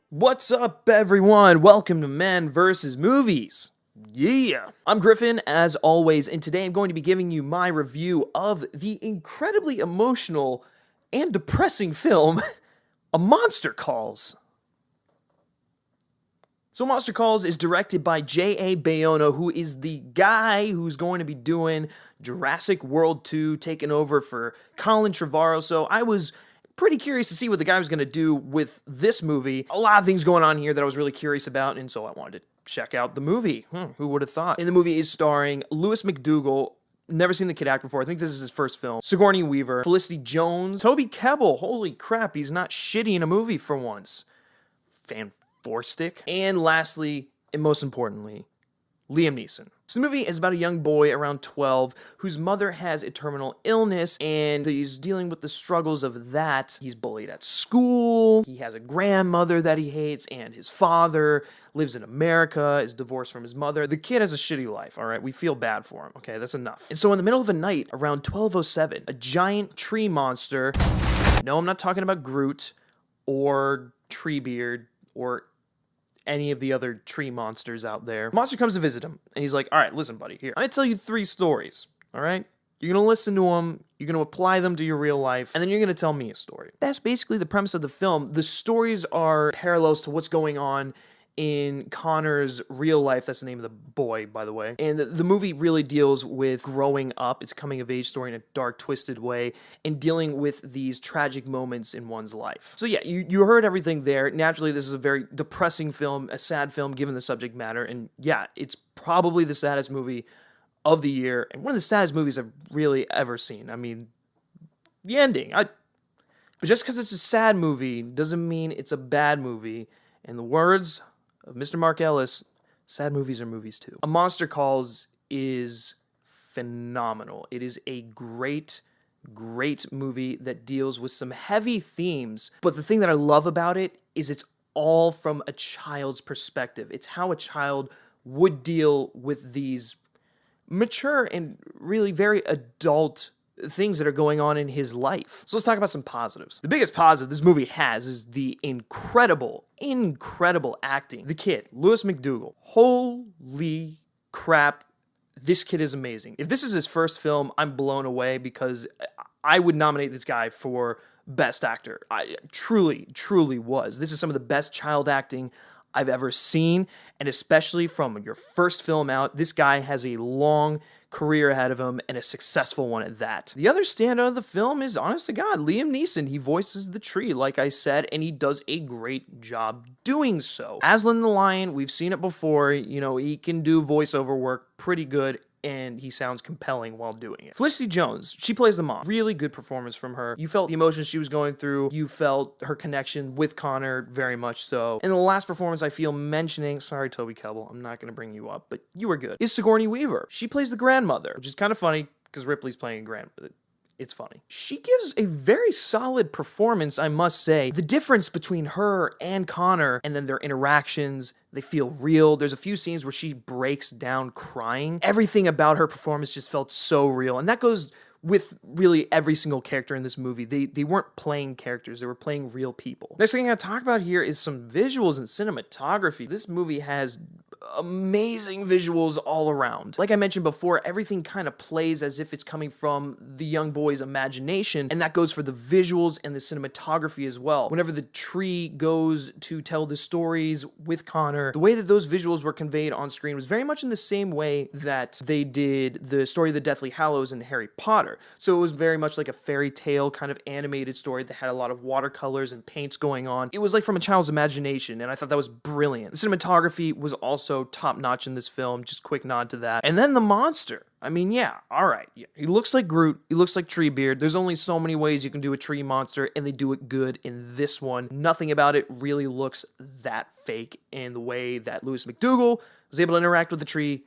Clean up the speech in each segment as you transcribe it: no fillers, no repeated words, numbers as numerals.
What's up, everyone? Welcome to Men vs. Movies. Yeah! I'm Griffin, as always, and today I'm going to be giving you my review of the incredibly emotional and depressing film, A Monster Calls. So Monster Calls is directed by J.A. Bayona, who is the guy who's going to be doing Jurassic World 2, taking over for Colin Trevorrow. So I was pretty curious to see what the guy was going to do with this movie. A lot of things going on here that I was really curious about, and so I wanted to check out the movie. Who would have thought? And the movie is starring Louis McDougall. Never seen the kid act before. I think this is his first film. Sigourney Weaver, Felicity Jones, Toby Kebbell. Holy crap, he's not shitty in a movie for once. Fan Forstick. And lastly, and most importantly, Liam Neeson. So the movie is about a young boy around 12 whose mother has a terminal illness, and he's dealing with the struggles of that. He's bullied at school, he has a grandmother that he hates, and his father lives in America, is divorced from his mother. The kid has a shitty life, all right? We feel bad for him, okay? That's enough. And so in the middle of the night, around 12:07, a giant tree monster, no, I'm not talking about Groot, or Treebeard, or any of the other tree monsters out there. Monster comes to visit him, and he's like, all right, listen, buddy, here. I'm going to tell you 3 stories, all right? You're going to listen to them, you're going to apply them to your real life, and then you're going to tell me a story. That's basically the premise of the film. The stories are parallels to what's going on in Connor's real life. That's the name of the boy, by the way. And the movie really deals with growing up. It's a coming-of-age story in a dark, twisted way, and dealing with these tragic moments in one's life. So yeah, you heard everything there. Naturally, this is a very depressing film, a sad film, given the subject matter. And yeah, it's probably the saddest movie of the year, and one of the saddest movies I've really ever seen. I mean, the ending. But just because it's a sad movie doesn't mean it's a bad movie. In the words of Mr. Mark Ellis, sad movies are movies too. A Monster Calls is phenomenal. It is a great movie that deals with some heavy themes, but the thing that I love about it is it's all from a child's perspective. It's how a child would deal with these mature and really very adult things that are going on in his life. So let's talk about some positives. The biggest positive this movie has is the incredible acting. The kid, Louis McDougall. Holy crap, this kid is amazing. If this is his first film, I'm blown away because I would nominate this guy for Best Actor. I truly was. This is some of the best child acting I've ever seen, and especially from your first film out, this guy has a long career ahead of him, and a successful one at that. The other standout of the film is, honest to God, Liam Neeson. He voices the tree, like I said, and he does a great job doing so. Aslan the Lion, we've seen it before, he can do voiceover work pretty good, and he sounds compelling while doing it. Felicity Jones, she plays the mom. Really good performance from her. You felt the emotions she was going through. You felt her connection with Connor, very much so. And the last performance I feel mentioning, sorry Toby Kebbell, I'm not going to bring you up, but you were good, is Sigourney Weaver. She plays the grandmother, which is kind of funny because Ripley's playing a grandmother. It's funny. She gives a very solid performance, I must say. The difference between her and Connor, and then their interactions, they feel real. There's a few scenes where she breaks down crying. Everything about her performance just felt so real, and that goes with really every single character in this movie. They weren't playing characters, they were playing real people. Next thing I gotta talk about here is some visuals and cinematography. This movie has amazing visuals all around. Like I mentioned before, everything kind of plays as if it's coming from the young boy's imagination, and that goes for the visuals and the cinematography as well. Whenever the tree goes to tell the stories with Connor, the way that those visuals were conveyed on screen was very much in the same way that they did the story of the Deathly Hallows in Harry Potter. So it was very much like a fairy tale kind of animated story that had a lot of watercolors and paints going on. It was like from a child's imagination, and I thought that was brilliant. The cinematography was also top-notch in this film, just quick nod to that. And then the monster. I mean, yeah, alright. Yeah. He looks like Groot, he looks like Treebeard. There's only so many ways you can do a tree monster, and they do it good in this one. Nothing about it really looks that fake, and the way that Louis McDougall was able to interact with the tree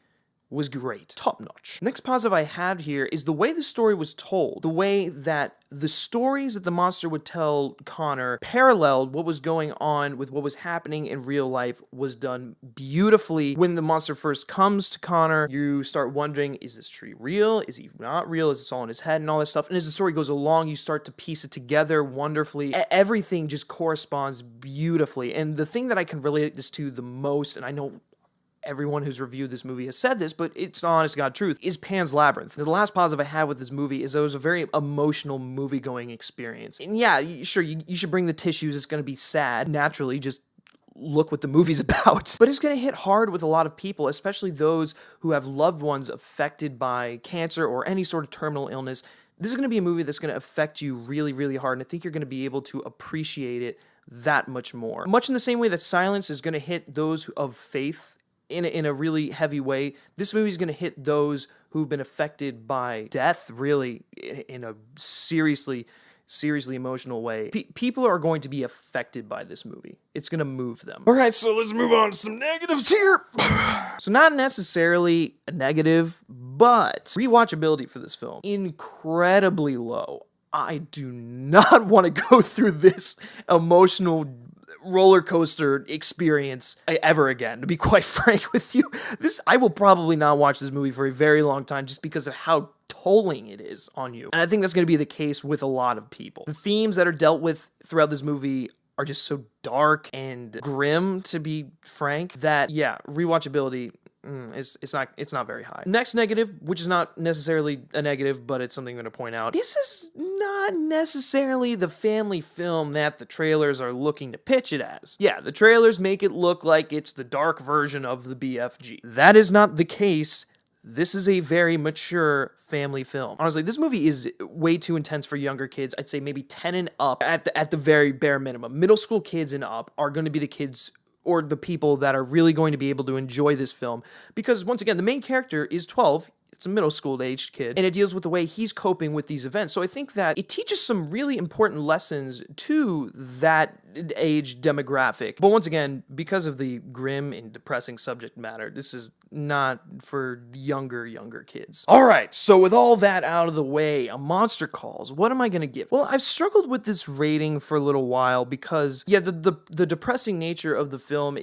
was great. Top notch. Next positive I had here is the way the story was told. The way that the stories that the monster would tell Connor paralleled what was going on with what was happening in real life was done beautifully. When the monster first comes to Connor, you start wondering, is this tree real? Is he not real? Is this all in his head and all this stuff? And as the story goes along, you start to piece it together wonderfully. Everything just corresponds beautifully. And the thing that I can relate this to the most, and I know everyone who's reviewed this movie has said this, but it's honest God truth, is Pan's Labyrinth. The last positive I had with this movie is that it was a very emotional movie-going experience. And yeah, sure, you should bring the tissues, it's going to be sad. Naturally, just look what the movie's about. But it's going to hit hard with a lot of people, especially those who have loved ones affected by cancer or any sort of terminal illness. This is going to be a movie that's going to affect you really, really hard, and I think you're going to be able to appreciate it that much more. Much in the same way that Silence is going to hit those of faith in a really heavy way, this movie is going to hit those who've been affected by death, really, in a seriously emotional way. People are going to be affected by this movie. It's going to move them. All right, so let's move on to some negatives here. So not necessarily a negative, but rewatchability for this film, incredibly low. I do not want to go through this emotional roller coaster experience ever again, to be quite frank with you. I will probably not watch this movie for a very long time just because of how tolling it is on you. And I think that's going to be the case with a lot of people. The themes that are dealt with throughout this movie are just so dark and grim, to be frank, that yeah, rewatchability, it's not very high. Next negative, which is not necessarily a negative, but it's something I'm going to point out. This is not necessarily the family film that the trailers are looking to pitch it as. Yeah, the trailers make it look like it's the dark version of the BFG. That is not the case. This is a very mature family film. Honestly, this movie is way too intense for younger kids. I'd say maybe 10 and up at the very bare minimum. Middle school kids and up are going to be the kids or the people that are really going to be able to enjoy this film. Because, once again, the main character is 12. It's a middle school-aged kid, and it deals with the way he's coping with these events. So I think that it teaches some really important lessons to that age demographic. But once again, because of the grim and depressing subject matter, this is not for younger kids. All right, so with all that out of the way, A Monster Calls, what am I going to give? Well, I've struggled with this rating for a little while because, yeah, the depressing nature of the film,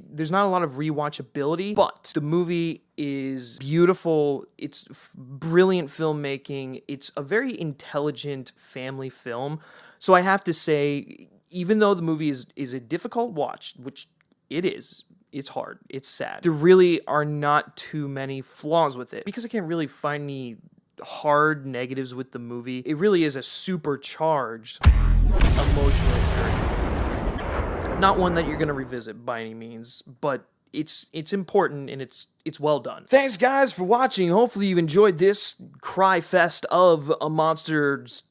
there's not a lot of rewatchability, but the movie is beautiful. It's brilliant filmmaking. It's a very intelligent family film. So I have to say, even though the movie is a difficult watch, which it is, it's hard, it's sad, there really are not too many flaws with it. Because I can't really find any hard negatives with the movie, it really is a supercharged emotional journey. Not one that you're going to revisit by any means, but it's important and it's well done. Thanks guys for watching. Hopefully you've enjoyed this cry fest of A Monster's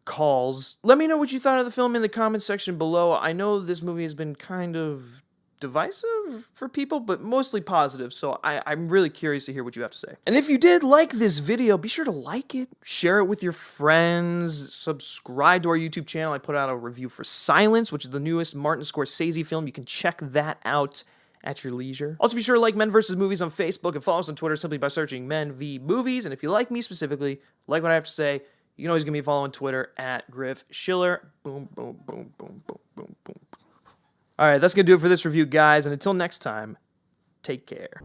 Calls. Let me know what you thought of the film in the comments section below. I know this movie has been kind of divisive for people, but mostly positive, so I'm really curious to hear what you have to say. And if you did like this video, be sure to like it, share it with your friends, subscribe to our YouTube channel. I put out a review for Silence, which is the newest Martin Scorsese film. You can check that out at your leisure. Also, be sure to like Men vs. Movies on Facebook and follow us on Twitter simply by searching Men v Movies. And if you like me specifically, like what I have to say, you can always give me a follow on Twitter at Griff Schiller. Boom, boom, boom, boom, boom, boom, boom. All right, that's going to do it for this review, guys. And until next time, take care.